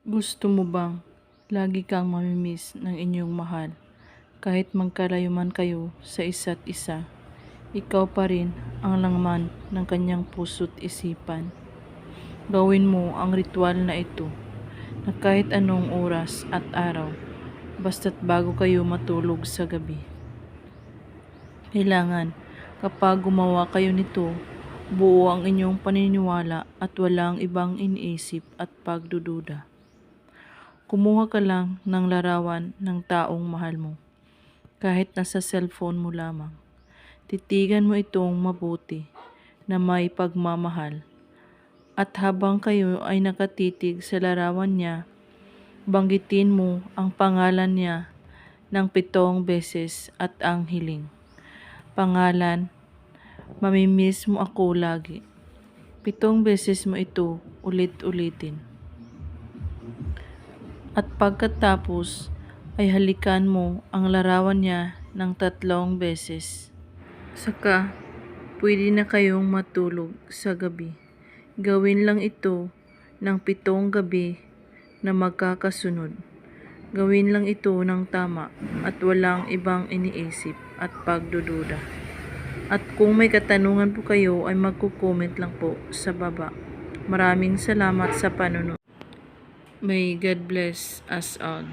Gusto mo bang lagi kang mamimiss ng inyong mahal? Kahit magkalayo man kayo sa isa't isa, ikaw pa rin ang laman ng kanyang puso't isipan. Gawin mo ang ritual na ito na kahit anong oras at araw, basta't bago kayo matulog sa gabi. Kailangan kapag gumawa kayo nito, buo ang inyong paniniwala at walang ibang iniisip at pagdududa. Kumuha ka lang ng larawan ng taong mahal mo, kahit nasa cellphone mo lamang. Titigan mo itong mabuti na may pagmamahal. At habang kayo ay nakatitig sa larawan niya, banggitin mo ang pangalan niya ng 7 beses at ang hiling. Pangalan, mamimiss mo ako lagi. 7 beses mo ito ulit-ulitin. At pagkatapos ay halikan mo ang larawan niya ng 3 beses. Saka, pwede na kayong matulog sa gabi. Gawin lang ito ng 7 gabi na magkakasunod. Gawin lang ito ng tama at walang ibang iniisip at pagdududa. At kung may katanungan po kayo ay magko-comment lang po sa baba. Maraming salamat sa panonood. May God bless us all.